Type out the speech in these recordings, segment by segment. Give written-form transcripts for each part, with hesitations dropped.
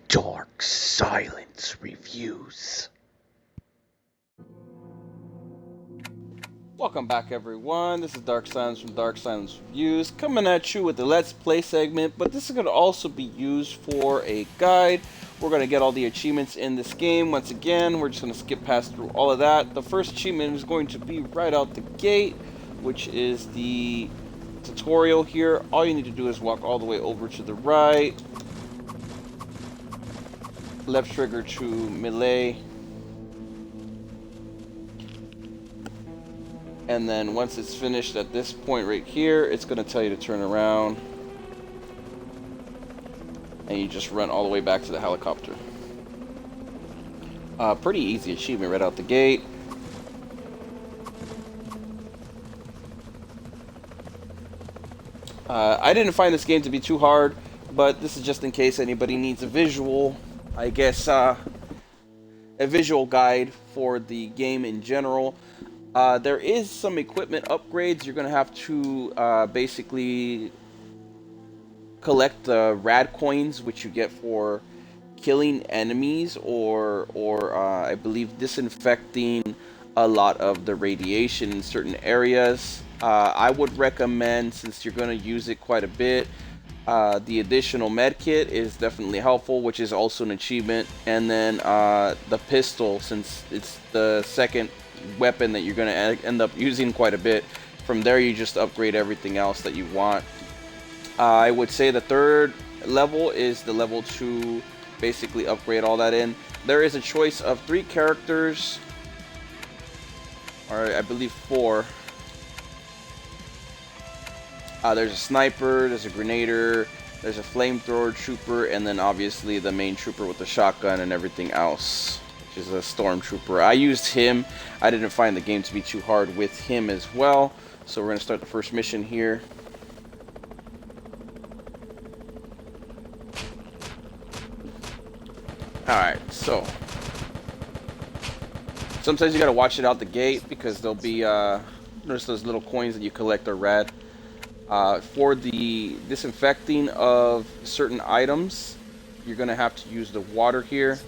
Dark Silence Reviews. Welcome back, everyone. This is Dark Silence from Dark Silence Reviews, coming at you with the Let's Play segment, but this is going to also be used for a guide. We're going to get all the achievements in this game. Once again, we're just going to skip past through all of that. The first achievement is going to be right out the gate, which is the tutorial here. All you need to do is walk all the way over to the right, left trigger to melee, and then once it's finished at this point right here, it's going to tell you to turn around, and you just run all the way back to the helicopter. Pretty easy achievement right out the gate. I didn't find this game to be too hard, but this is just in case anybody needs a visual, I guess, a visual guide for the game in general. There is some equipment upgrades. You're going to have to basically collect the rad coins, which you get for killing enemies or I believe disinfecting a lot of the radiation in certain areas. I would recommend, since you're going to use it quite a bit, the additional med kit is definitely helpful, which is also an achievement. And then the pistol, since it's the second weapon that you're going to end up using quite a bit. From there, you just upgrade everything else that you want. I would say the third level is the level to basically upgrade all that in. There is a choice of 3 characters, or I believe 4. There's a sniper, there's a grenader, there's a flamethrower trooper, and then obviously the main trooper with the shotgun and everything else, which is a stormtrooper. I used him. I didn't find the game to be too hard with him as well. So we're going to start the first mission here. Alright, so sometimes you got to watch it out the gate because there'll be notice those little coins that you collect are rad. For the disinfecting of certain items, you're going to have to use the water here,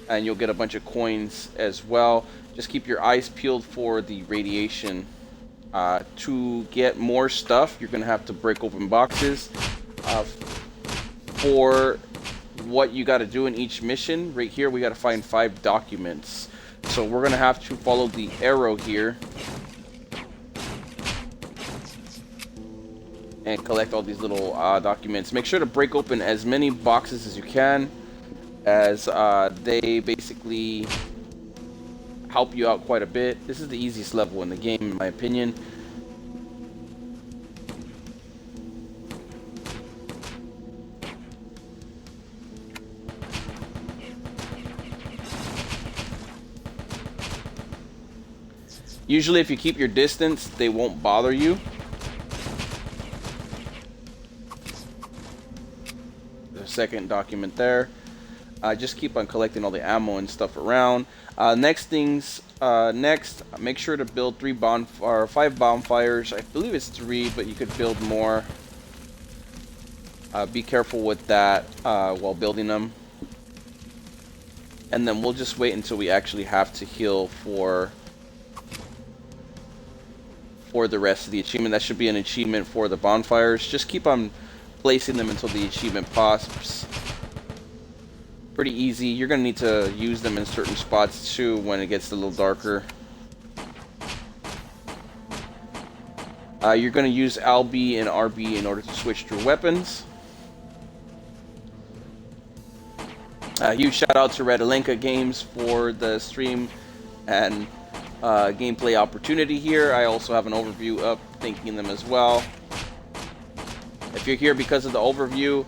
and you'll get a bunch of coins as well. Just keep your eyes peeled for the radiation. To get more stuff, you're going to have to break open boxes. For what you got to do in each mission, right here we got to find 5 documents. So we're going to have to follow the arrow here and collect all these little documents. Make sure to break open as many boxes as you can, as they basically help you out quite a bit. This is the easiest level in the game, in my opinion. Usually if you keep your distance, they won't bother you. There's a second document there. Just keep on collecting all the ammo and stuff around. Next, make sure to build 5 bonfires. I believe it's 3, but you could build more. Be careful with that while building them. And then we'll just wait until we actually have to heal for the rest of the achievement. That should be an achievement for the bonfires. Just keep on placing them until the achievement pops. Pretty easy. You're going to need to use them in certain spots too when it gets a little darker. You're going to use LB and RB in order to switch your weapons. Huge shout out to Red Alenka Games for the stream and gameplay opportunity here. I also have an overview up thanking them as well. If you're here because of the overview,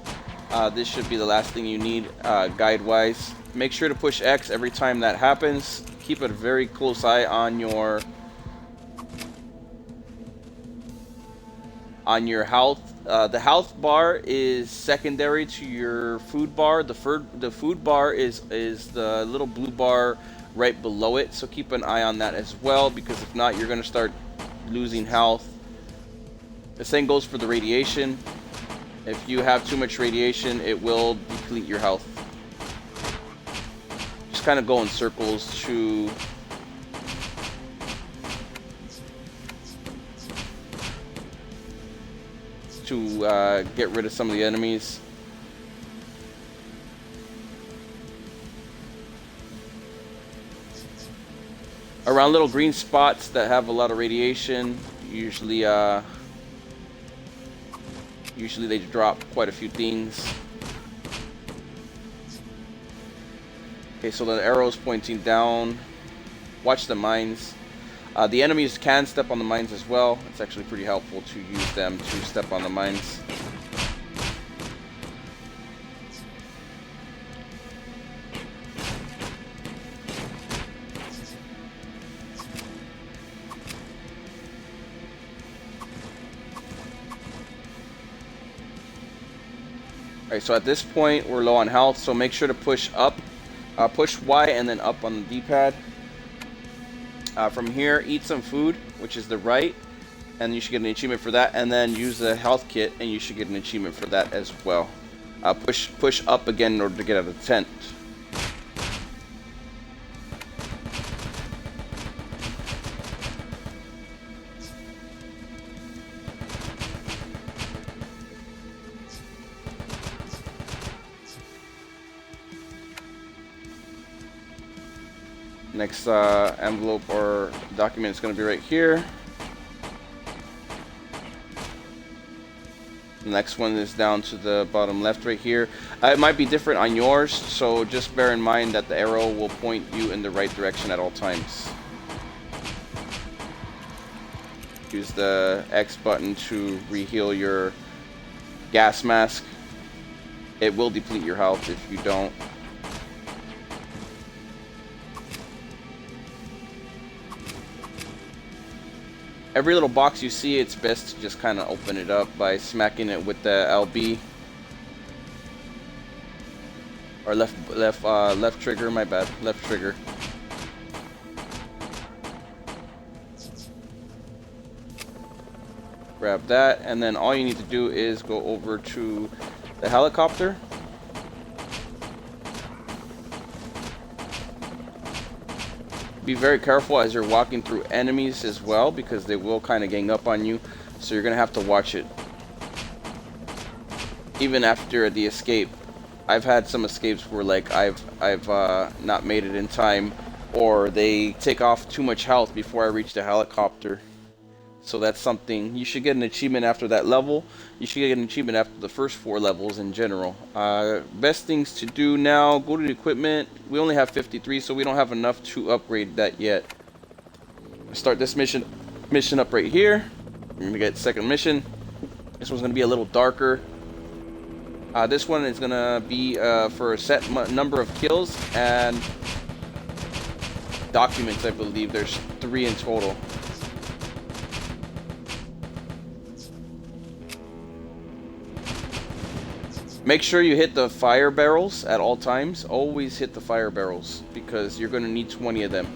this should be the last thing you need guide-wise. Make sure to push X every time that happens. Keep a very close eye on your health. The health bar is secondary to your food bar. The food bar is the little blue bar right below it, so keep an eye on that as well, because if not, you're going to start losing health. The same goes for the radiation. If you have too much radiation, it will deplete your health. Just kind of go in circles to get rid of some of the enemies. Around little green spots that have a lot of radiation, usually they drop quite a few things. Okay, so the arrow's pointing down. Watch the mines. The enemies can step on the mines as well. It's actually pretty helpful to use them to step on the mines. Alright, so at this point we're low on health, so make sure to push up, push Y and then up on the D-pad. From here, eat some food, which is the right, and you should get an achievement for that, and then use the health kit and you should get an achievement for that as well. Push up again in order to get out of the tent. Next envelope or document is going to be right here. The next one is down to the bottom left right here. It might be different on yours, so just bear in mind that the arrow will point you in the right direction at all times. Use the X button to re-heal your gas mask. It will deplete your health if you don't. Every little box you see, it's best to just kind of open it up by smacking it with the LB or left trigger. My bad, left trigger. Grab that, and then all you need to do is go over to the helicopter. Be very careful as you're walking through enemies as well, because they will kind of gang up on you, so you're gonna have to watch it. Even after the escape, I've had some escapes where like I've not made it in time, or they take off too much health before I reach the helicopter. So that's something. You should get an achievement after that level. You should get an achievement after the first 4 levels in general. Best things to do now, go to the equipment. We only have 53, so we don't have enough to upgrade that yet. Start this mission up right here. We're gonna get second mission. This one's gonna be a little darker. This one is gonna be for a set number of kills and documents. I believe there's 3 in total. Make sure you hit the fire barrels at all times. Always hit the fire barrels, because you're going to need 20 of them.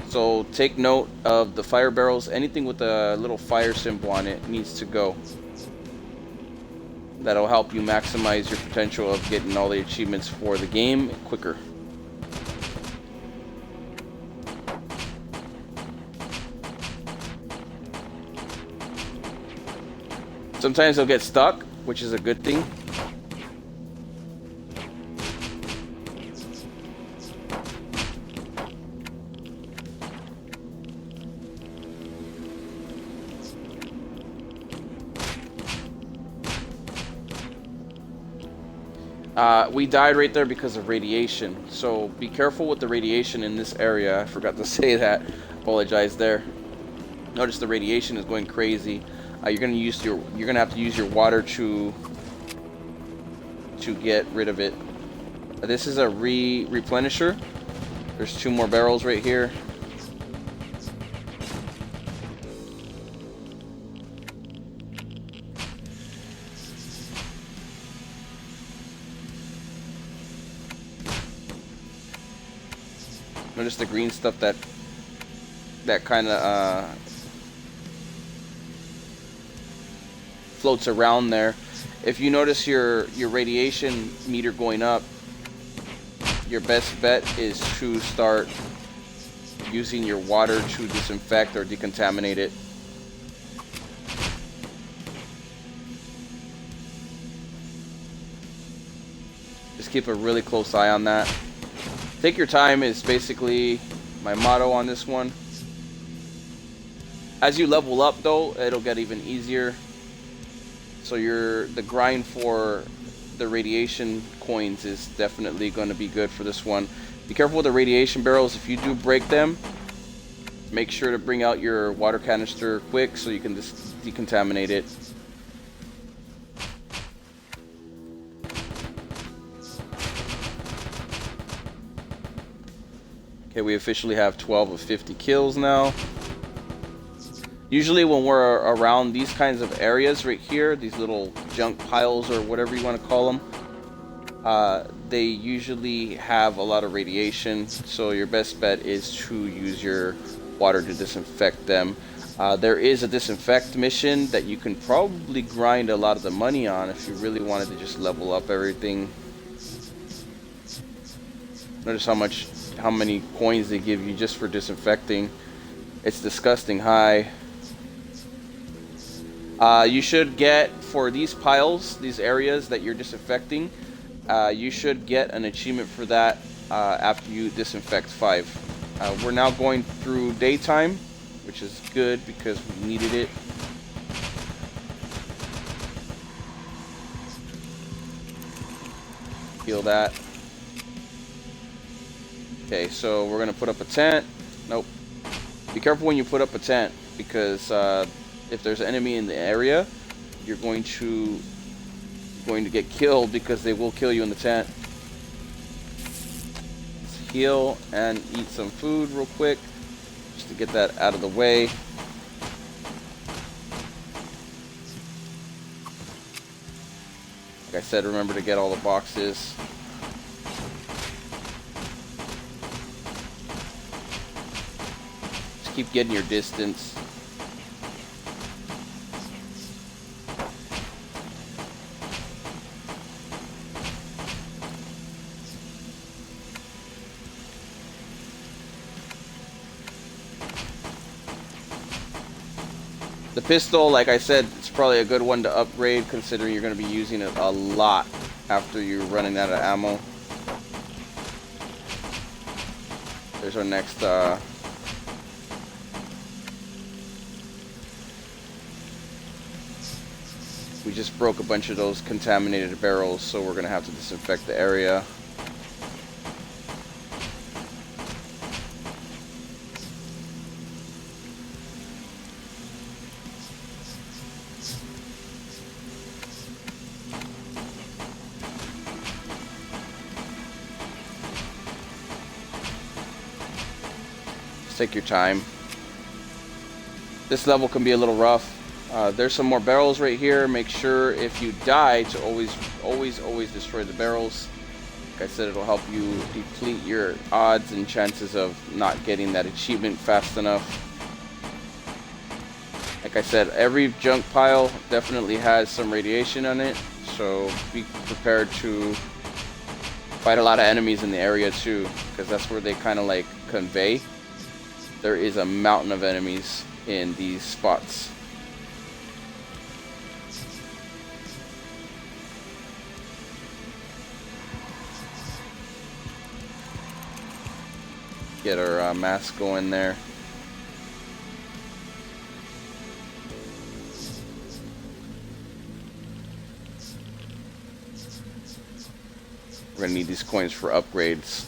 So take note of the fire barrels. Anything with a little fire symbol on it needs to go. That'll help you maximize your potential of getting all the achievements for the game quicker. Sometimes they'll get stuck, which is a good thing. We died right there because of radiation, so be careful with the radiation in this area. I forgot to say that. Apologize there. Notice the radiation is going crazy. You're gonna have to use your water to get rid of it. This is a replenisher. There's 2 more barrels right here. Notice the green stuff that kind of floats around there. If you notice your radiation meter going up, your best bet is to start using your water to disinfect or decontaminate it. Just keep a really close eye on that. Take your time is basically my motto on this one. As you level up though, it'll get even easier. So the grind for the radiation coins is definitely going to be good for this one. Be careful with the radiation barrels. If you do break them, make sure to bring out your water canister quick so you can just decontaminate it. Okay, we officially have 12 of 50 kills now. Usually when we're around these kinds of areas right here, these little junk piles or whatever you want to call them, they usually have a lot of radiation, so your best bet is to use your water to disinfect them. There is a disinfect mission that you can probably grind a lot of the money on if you really wanted to just level up everything. Notice how many coins they give you just for disinfecting. It's disgusting high. You should get, for these piles, these areas that you're disinfecting, you should get an achievement for that after you disinfect 5. We're now going through daytime, which is good because we needed it. Heal that. Okay, so we're going to put up a tent. Nope. Be careful when you put up a tent because if there's an enemy in the area, you're going to get killed because they will kill you in the tent. Let's heal and eat some food real quick just to get that out of the way. Like I said, remember to get all the boxes. Just keep getting your distance. The pistol, like I said, it's probably a good one to upgrade considering you're going to be using it a lot after you're running out of ammo. There's our next we just broke a bunch of those contaminated barrels, so we're going to have to disinfect the area. Take your time. This level can be a little rough. There's some more barrels right here. Make sure if you die to always destroy the barrels. Like I said, it'll help you deplete your odds and chances of not getting that achievement fast enough. Like I said, every junk pile definitely has some radiation on it, so be prepared to fight a lot of enemies in the area too, because that's where they kind of like convey. There is a mountain of enemies in these spots. Get our mask going there. We're gonna need these coins for upgrades.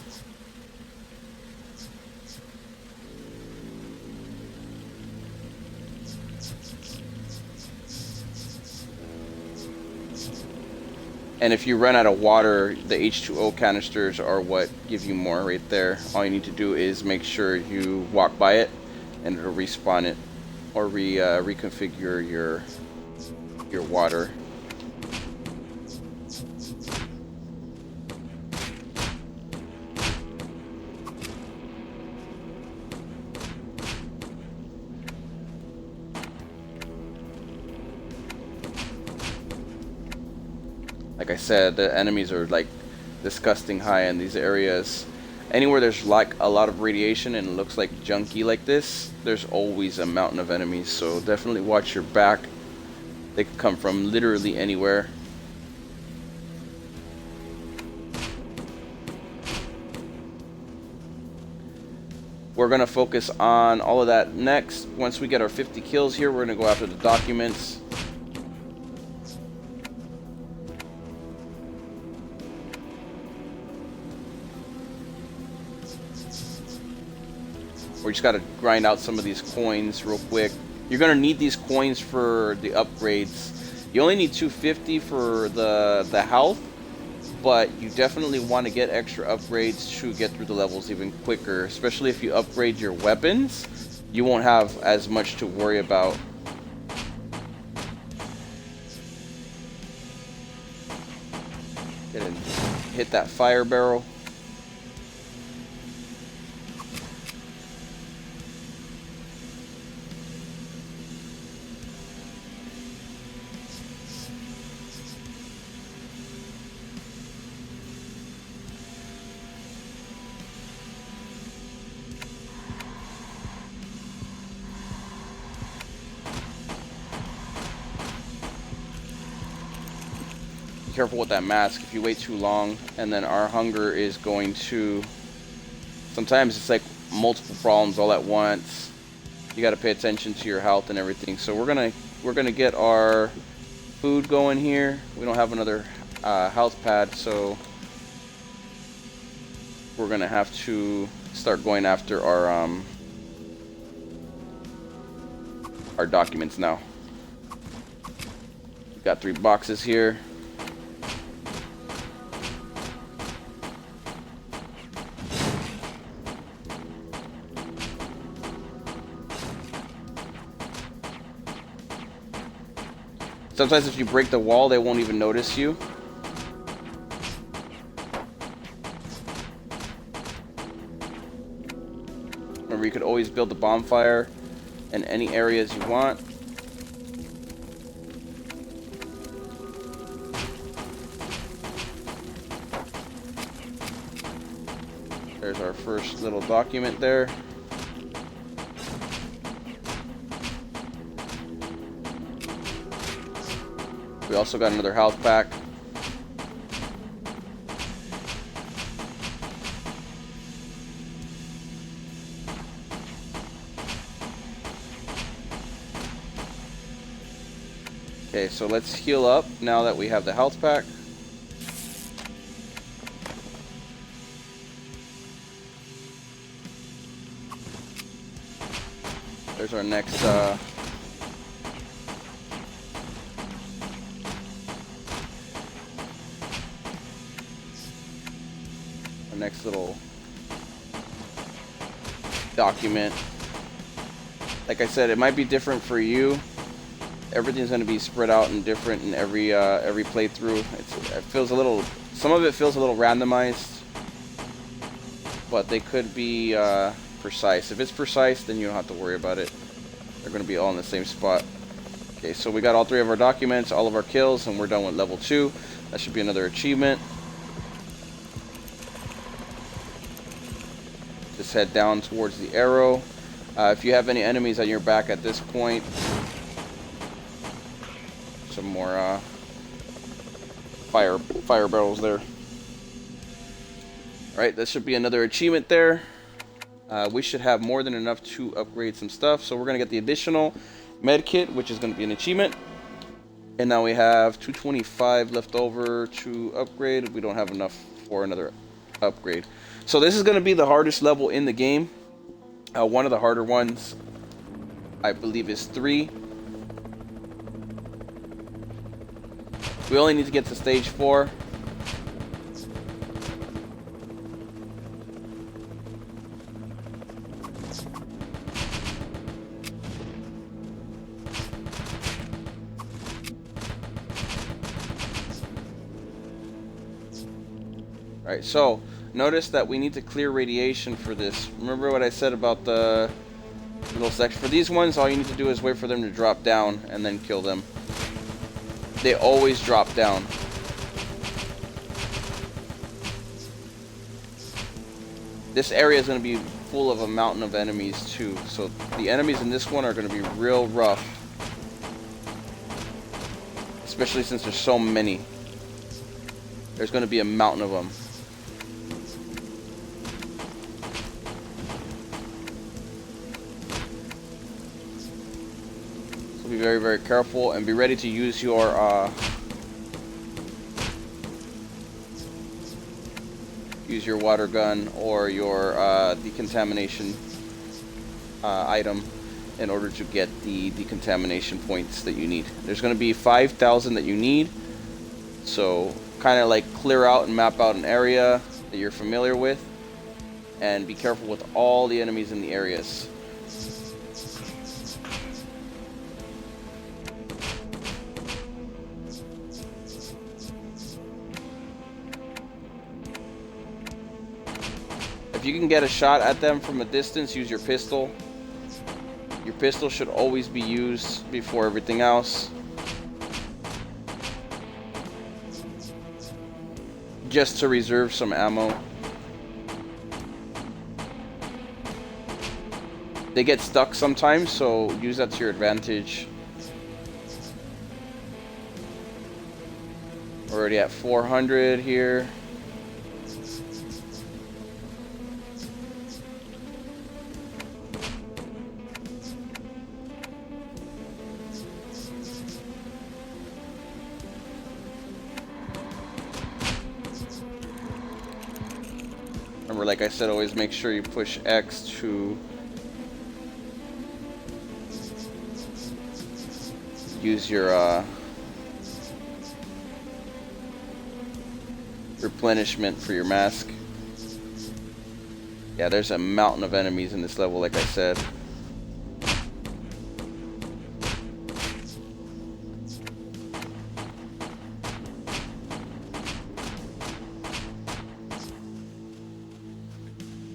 And if you run out of water, the H2O canisters are what give you more right there. All you need to do is make sure you walk by it and it'll respawn it or reconfigure your water. like I said, the enemies are like disgusting high in these areas. Anywhere there's like a lot of radiation and it looks like junky like this, there's always a mountain of enemies, so definitely watch your back. They could come from literally anywhere. We're going to focus on all of that next. Once we get our 50 kills here, we're going to go after the documents. We just got to grind out some of these coins real quick. You're going to need these coins for the upgrades. You only need 250 for the health, but you definitely want to get extra upgrades to get through the levels even quicker. Especially if you upgrade your weapons, you won't have as much to worry about. Get in, hit that fire barrel. Be careful with that mask. If you wait too long, and then our hunger is going to, sometimes it's like multiple problems all at once. You got to pay attention to your health and everything. So we're gonna get our food going here. We don't have another health pad, so we're gonna have to start going after our documents now. We've got 3 boxes here. Sometimes if you break the wall, they won't even notice you. Remember, you could always build the bonfire in any areas you want. There's our first little document there. We also got another health pack. Okay, so let's heal up now that we have the health pack. There's our next little document. Like I said, it might be different for you. Everything's going to be spread out and different in every playthrough. It feels a little, some of it feels a little randomized, but they could be precise. If it's precise, then you don't have to worry about it. They're going to be all in the same spot. Okay, so we got all 3 of our documents, all of our kills, and we're done with level 2. That should be another achievement. Just head down towards the arrow. If you have any enemies on your back at this point, some more fire barrels there. Alright, that should be another achievement there. We should have more than enough to upgrade some stuff, so we're going to get the additional med kit, which is going to be an achievement. And now we have 225 left over to upgrade. We don't have enough for another upgrade. So this is going to be the hardest level in the game. One of the harder ones, I believe, is 3. We only need to get to stage 4. Alright, so notice that we need to clear radiation for this. Remember what I said about the little section? For these ones, all you need to do is wait for them to drop down and then kill them. They always drop down. This area is going to be full of a mountain of enemies too. So the enemies in this one are going to be real rough. Especially since there's so many. There's going to be a mountain of them. So be very, very careful and be ready to use your water gun or your decontamination item in order to get the decontamination points that you need. There's going to be 5,000 that you need, so kind of like clear out and map out an area that you're familiar with, and be careful with all the enemies in the areas. If you can get a shot at them from a distance, use your pistol. Your pistol should always be used before everything else. Just to reserve some ammo. They get stuck sometimes, so use that to your advantage. We're already at 400 here. Remember, like I said, always make sure you push X to use your replenishment for your mask. Yeah, there's a mountain of enemies in this level, like I said.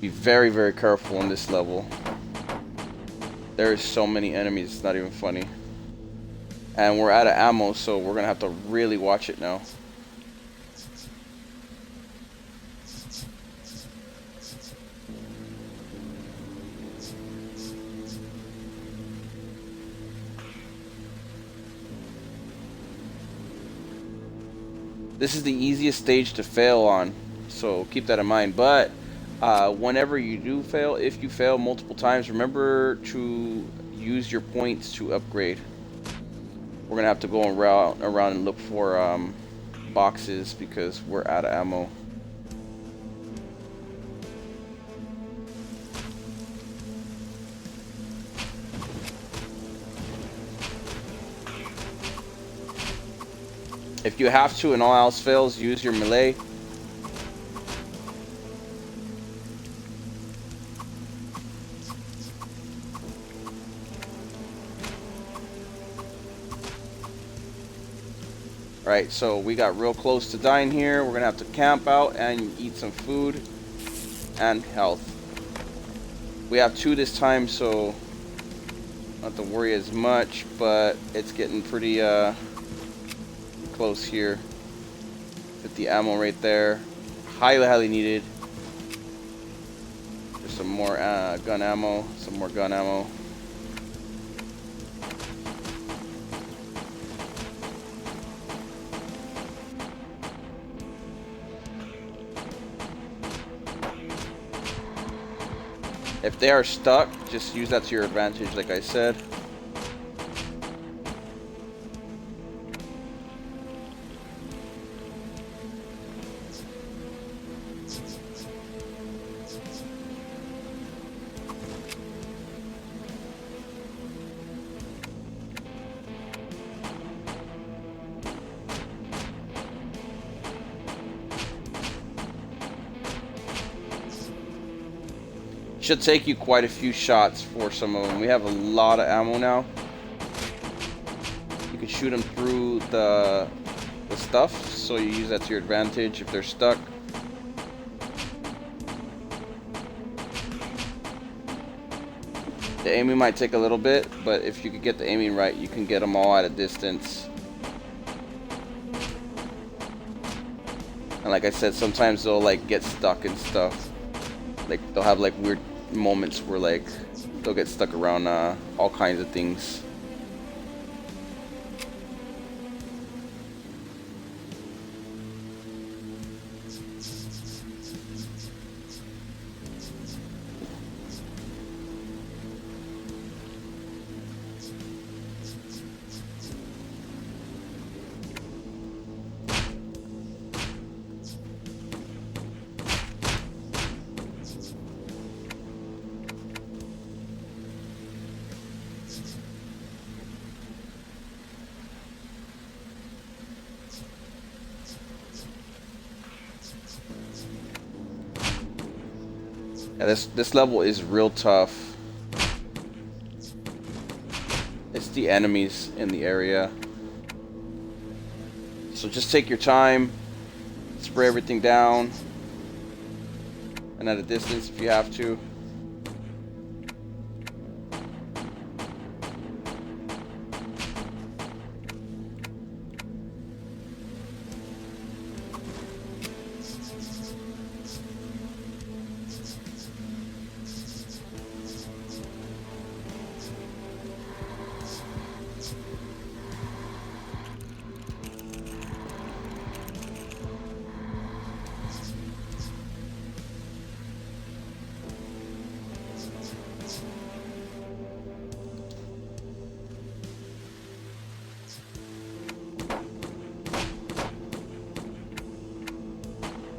Be very, very careful in this level. There is so many enemies, it's not even funny. And we're out of ammo, so we're gonna have to really watch it now. This is the easiest stage to fail on, so keep that in mind. But whenever you do fail, if you fail multiple times, remember to use your points to upgrade. We're gonna have to go around and look for boxes because we're out of ammo. If you have to and all else fails, use your melee. Alright, so we got real close to dying here. We're gonna have to camp out and eat some food and health. We have 2 this time, so not to worry as much, but it's getting pretty close here. 50 ammo right there. Highly, highly needed. There's some more gun ammo. Some more gun ammo. If they are stuck, just use that to your advantage, like I said. Should take you quite a few shots for some of them. We have a lot of ammo now. You can shoot them through the stuff, so you use that to your advantage if they're stuck. The aiming might take a little bit, but if you could get the aiming right, you can get them all at a distance. And like I said, sometimes they'll like get stuck and stuff. Like they'll have like weird moments where like they'll get stuck around all kinds of things. Yeah, this level is real tough. It's the enemies in the area. So just take your time, spray everything down, and at a distance if you have to.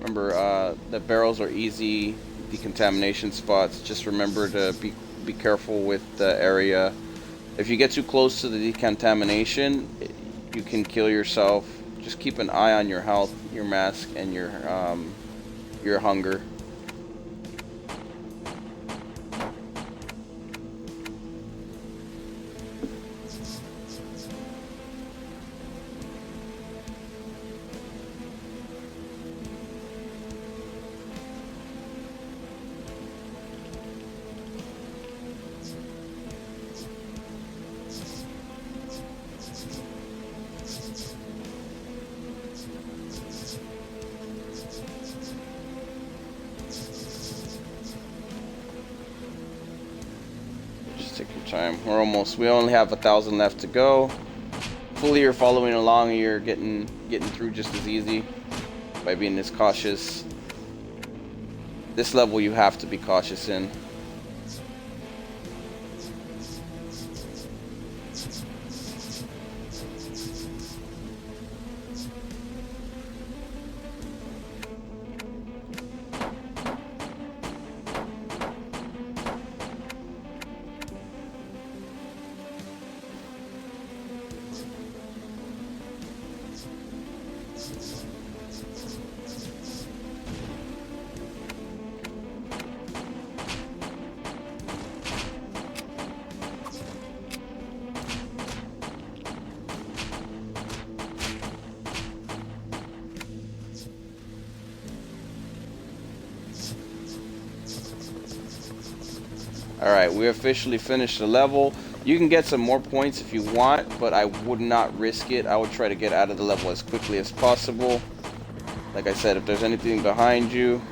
Remember, the barrels are easy decontamination spots. Just remember to be careful with the area. If you get too close to the decontamination, you can kill yourself. Just keep an eye on your health, your mask, and your hunger. Take your time. We only have 1,000 left to go. Hopefully you're following along and you're getting through just as easy by being this cautious. This level you have to be cautious in. Alright, we officially finished the level. You can get some more points if you want, but I would not risk it. I would try to get out of the level as quickly as possible. Like I said, if there's anything behind you,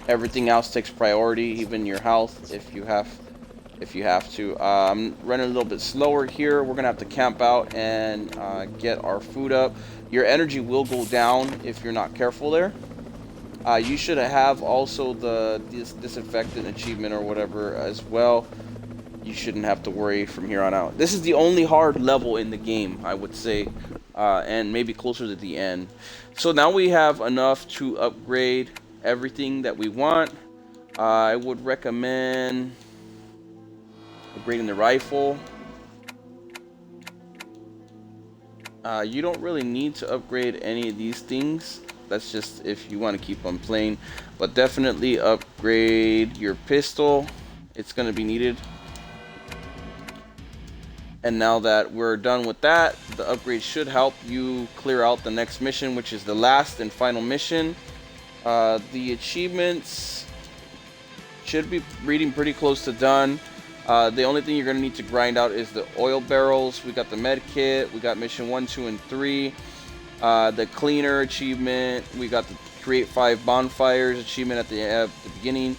everything else takes priority, even your health if you have to. I'm running a little bit slower here. We're gonna have to camp out and get our food up. Your energy will go down if you're not careful there. You should have also the disinfectant achievement or whatever as well. You shouldn't have to worry from here on out. This is the only hard level in the game, I would say, and maybe closer to the end. So now we have enough to upgrade everything that we want. I would recommend upgrading the rifle. You don't really need to upgrade any of these things. That's just if you want to keep on playing, but definitely upgrade your pistol. It's going to be needed. And now that we're done with that, the upgrade should help you clear out the next mission, which is the last and final mission. The achievements should be reading pretty close to done. The only thing you're going to need to grind out is the oil barrels. We got the med kit. We got mission 1, 2, and 3. The cleaner achievement. We got the create 5 bonfires achievement at the beginning.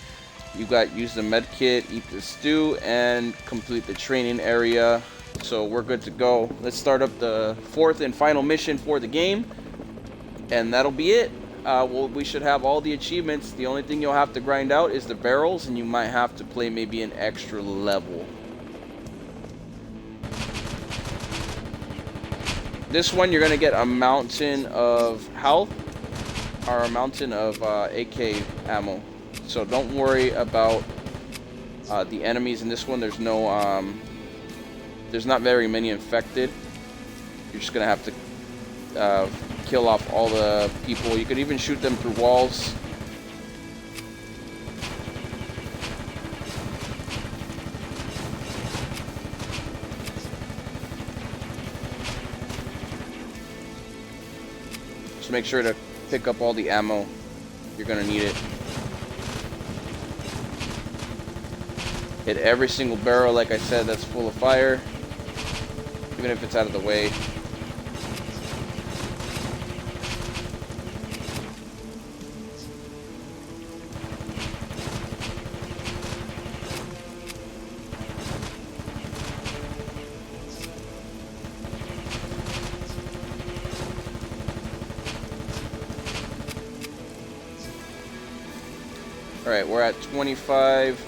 You got use the med kit, eat the stew, and complete the training area. So we're good to go. Let's start up the 4th and final mission for the game, and that'll be it. We should have all the achievements. The only thing you'll have to grind out is the barrels, and you might have to play maybe an extra level. This one, you're gonna get a mountain of health or a mountain of AK ammo. So don't worry about the enemies in this one. There's no, there's not very many infected. You're just gonna have to kill off all the people. You could even shoot them through walls. Just make sure to pick up all the ammo. You're gonna need it. Hit every single barrel, like I said, that's full of fire, even if it's out of the way. Alright, we're at 25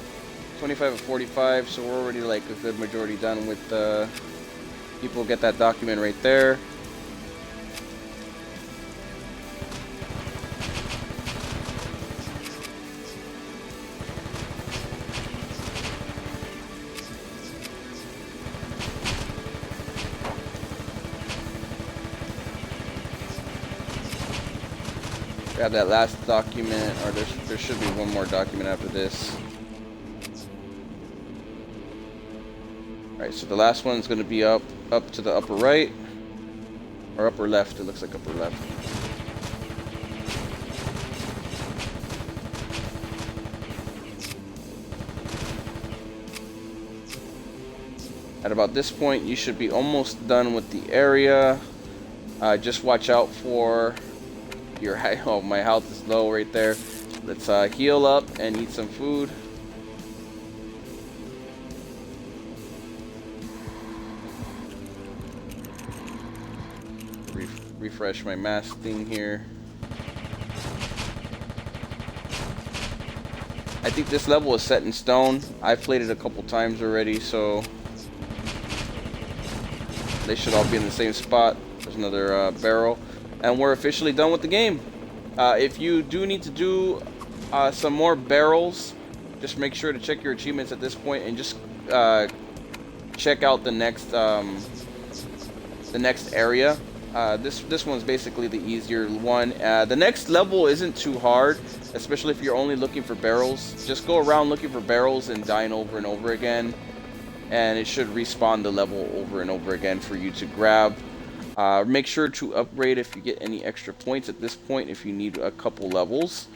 of 45, so we're already like a good majority done with people. Get that document right there. Grab that last document, or there should be one more document after this. Alright, so the last one is going to be up to the upper right, or upper left. It looks like upper left. At about this point, you should be almost done with the area. Just watch out for your oh, my health is low right there. Let's heal up and eat some food. Refresh my mask thing here. I think this level is set in stone. I've played it a couple times already, so they should all be in the same spot. There's another barrel, and we're officially done with the game. If you do need to do some more barrels, just make sure to check your achievements at this point, and just check out the next area. This one's basically the easier one. The next level isn't too hard, especially if you're only looking for barrels. Just go around looking for barrels and dying over and over again, and it should respawn the level over and over again for you to grab. Make sure to upgrade if you get any extra points at this point if you need a couple levels.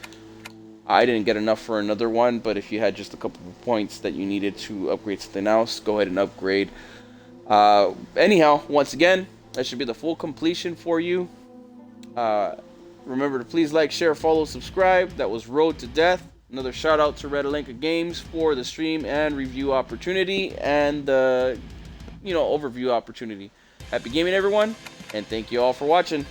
I didn't get enough for another one, but if you had just a couple of points that you needed to upgrade something else, go ahead and upgrade. Anyhow, once again, that should be the full completion for you. Remember to please like, share, follow, subscribe. That was Road to Death. Another shout out to Red Alenka Games for the stream and review opportunity and the overview opportunity. Happy gaming, everyone, and thank you all for watching.